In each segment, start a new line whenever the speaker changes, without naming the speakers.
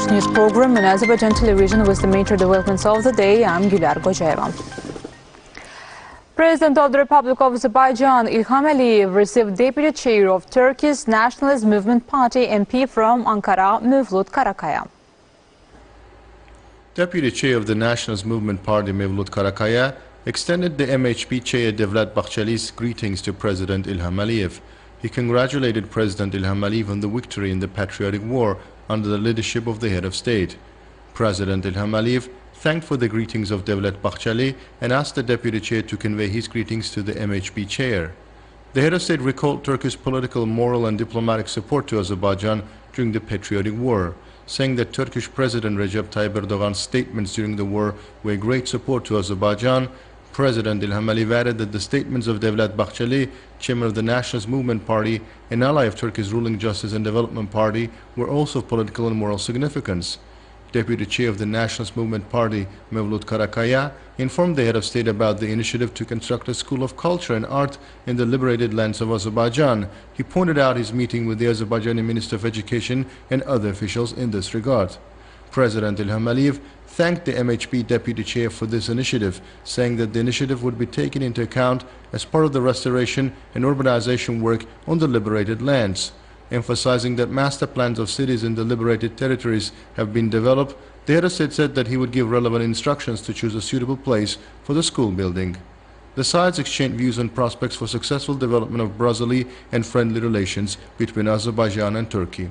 Flash News program on Azərbaycan Televiziya with the major developments of the day. I'm Gülər Qocaman. President of the Republic of Azerbaijan, İlham Aliyev, received Deputy Chair of Turkey's Nationalist Movement Party MP from Ankara, Mevlut Karakaya.
Deputy Chair of the Nationalist Movement Party, Mevlut Karakaya, extended the MHP Chair Devlet Bahçeli's greetings to President İlham Aliyev. He congratulated President İlham Aliyev on the victory in the patriotic war under the leadership of the head of state. President İlham Aliyev thanked for the greetings of Devlet Bahçeli and asked the Deputy Chair to convey his greetings to the MHP Chair. The head of state recalled Turkey's political, moral and diplomatic support to Azerbaijan during the patriotic war, saying that Turkish President Recep Tayyip Erdogan's statements during the war were great support to Azerbaijan. President İlham Aliyev added that the statements of Devlet Bahçeli, chairman of the Nationalist Movement Party and ally of Turkey's ruling Justice and Development Party, were also of political and moral significance. Deputy Chair of the Nationalist Movement Party, Mevlut Karakaya, informed the head of state about the initiative to construct a school of culture and art in the liberated lands of Azerbaijan. He pointed out his meeting with the Azerbaijani Minister of Education and other officials in this regard. President İlham Aliyev thanked the MHP Deputy Chair for this initiative, saying that the initiative would be taken into account as part of the restoration and urbanization work on the liberated lands. Emphasizing that master plans of cities in the liberated territories have been developed, the head of state said that he would give relevant instructions to choose a suitable place for the school building. The sides exchanged views on prospects for successful development of brotherly and friendly relations between Azerbaijan and Turkey.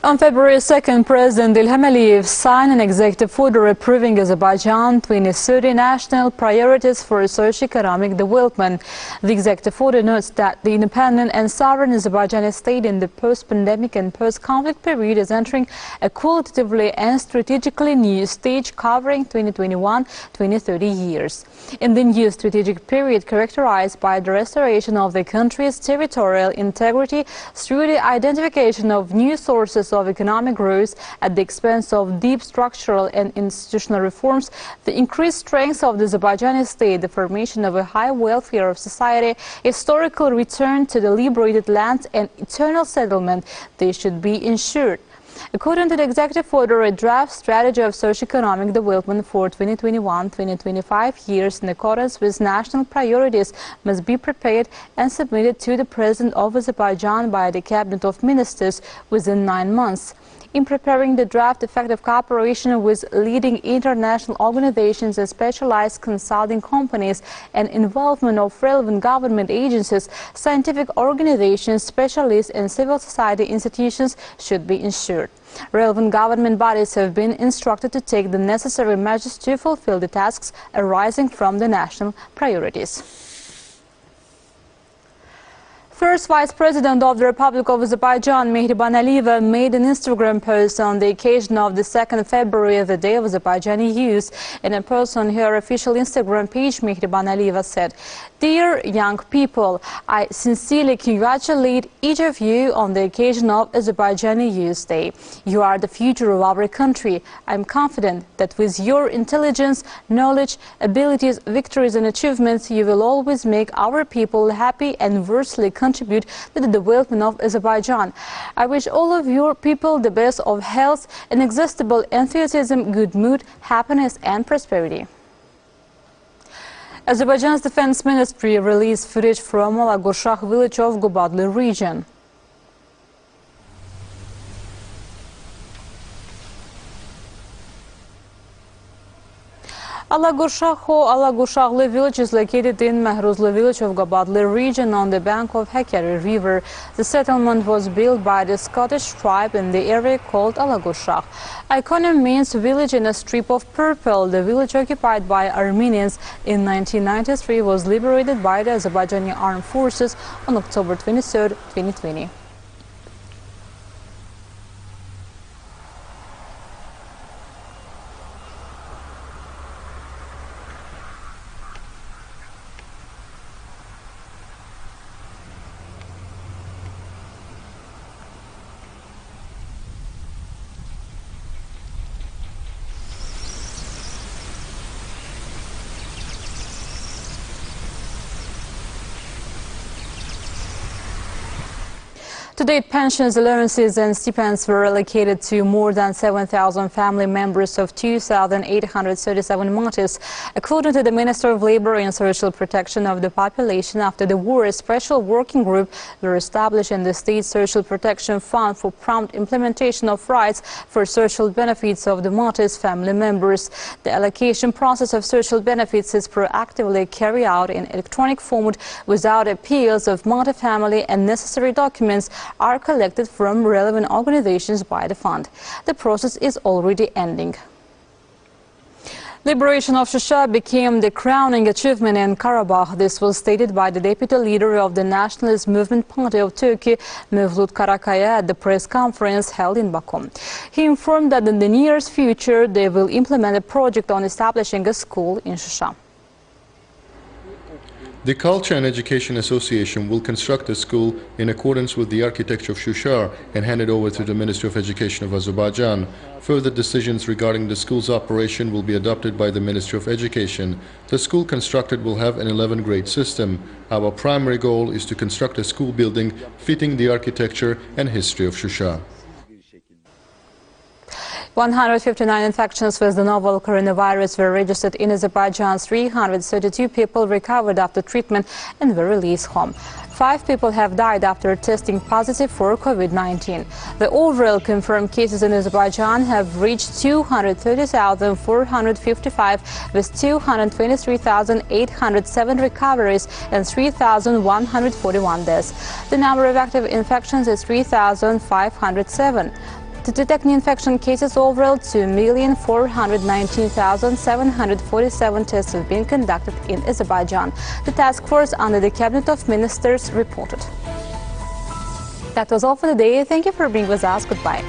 On February 2nd, President İlham Aliyev signed an executive order approving Azerbaijan 2030 national priorities for socio-economic development. The executive order notes that the independent and sovereign Azerbaijani state in the post-pandemic and post-conflict period is entering a qualitatively and strategically new stage covering 2021-2030 years. In the new strategic period characterized by the restoration of the country's territorial integrity through the identification of new sources of economic growth at the expense of deep structural and institutional reforms, the increased strength of the Azerbaijani state, the formation of a high welfare of society, historical return to the liberated lands and eternal settlement, they should be ensured. According to the executive order, a draft strategy of socio-economic development for 2021-2025 years in accordance with national priorities must be prepared and submitted to the President of Azerbaijan by the Cabinet of Ministers within 9 months. In preparing the draft, effective cooperation with leading international organizations and specialized consulting companies and involvement of relevant government agencies, scientific organizations, specialists and civil society institutions should be ensured. Relevant government bodies have been instructed to take the necessary measures to fulfill the tasks arising from the national priorities. First Vice President of the Republic of Azerbaijan, Mehriban Aliyeva, made an Instagram post on the occasion of the 2nd February, the Day of Azerbaijani Youth. In a post on her official Instagram page, Mehriban Aliyeva said, "Dear young people, I sincerely congratulate each of you on the occasion of Azerbaijani Youth Day. You are the future of our country. I am confident that with your intelligence, knowledge, abilities, victories and achievements, you will always make our people happy and virtually contribute to the development of Azerbaijan. I wish all of your people the best of health, inexhaustible enthusiasm, good mood, happiness and prosperity." Azerbaijan's Defense Ministry released footage from Alagurshakh village of Qapalı region. Alagurshakh village is located in Mehruzlu village of Qapalı region on the bank of Hakkari River. The settlement was built by the Scottish tribe in the area called Alagurshakh. Ikonim means village in a strip of purple. The village, occupied by Armenians in 1993, was liberated by the Azerbaijani armed forces on October 23, 2020. To date, pensions, allowances and stipends were allocated to more than 7,000 family members of 2,837 martyrs. According to the Minister of Labour and Social Protection of the Population, after the war, a special working group were established in the State Social Protection Fund for prompt implementation of rights for social benefits of the martyrs' family members. The allocation process of social benefits is proactively carried out in electronic format without appeals of martyr family, and necessary documents are collected from relevant organizations by the fund. The process is already ending. Liberation of Shusha became the crowning achievement in Karabakh. This was stated by the deputy leader of the Nationalist Movement Party of Turkey, Mevlut Karakaya, at the press conference held in Baku. He informed that in the nearest future they will implement a project on establishing a school in Shusha.
The Culture and Education Association will construct a school in accordance with the architecture of Shusha and hand it over to the Ministry of Education of Azerbaijan. Further decisions regarding the school's operation will be adopted by the Ministry of Education. The school constructed will have an 11-grade system. Our primary goal is to construct a school building fitting the architecture and history of Shusha.
159 infections with the novel coronavirus were registered in Azerbaijan. 332 people recovered after treatment and were released home. 5 people have died after testing positive for COVID-19. The overall confirmed cases in Azerbaijan have reached 230,455 with 223,807 recoveries and 3,141 deaths. The number of active infections is 3,507. To detect new infection cases overall, 2,419,747 tests have been conducted in Azerbaijan. The task force under the Cabinet of Ministers reported. That was all for the day. Thank you for being with us. Goodbye.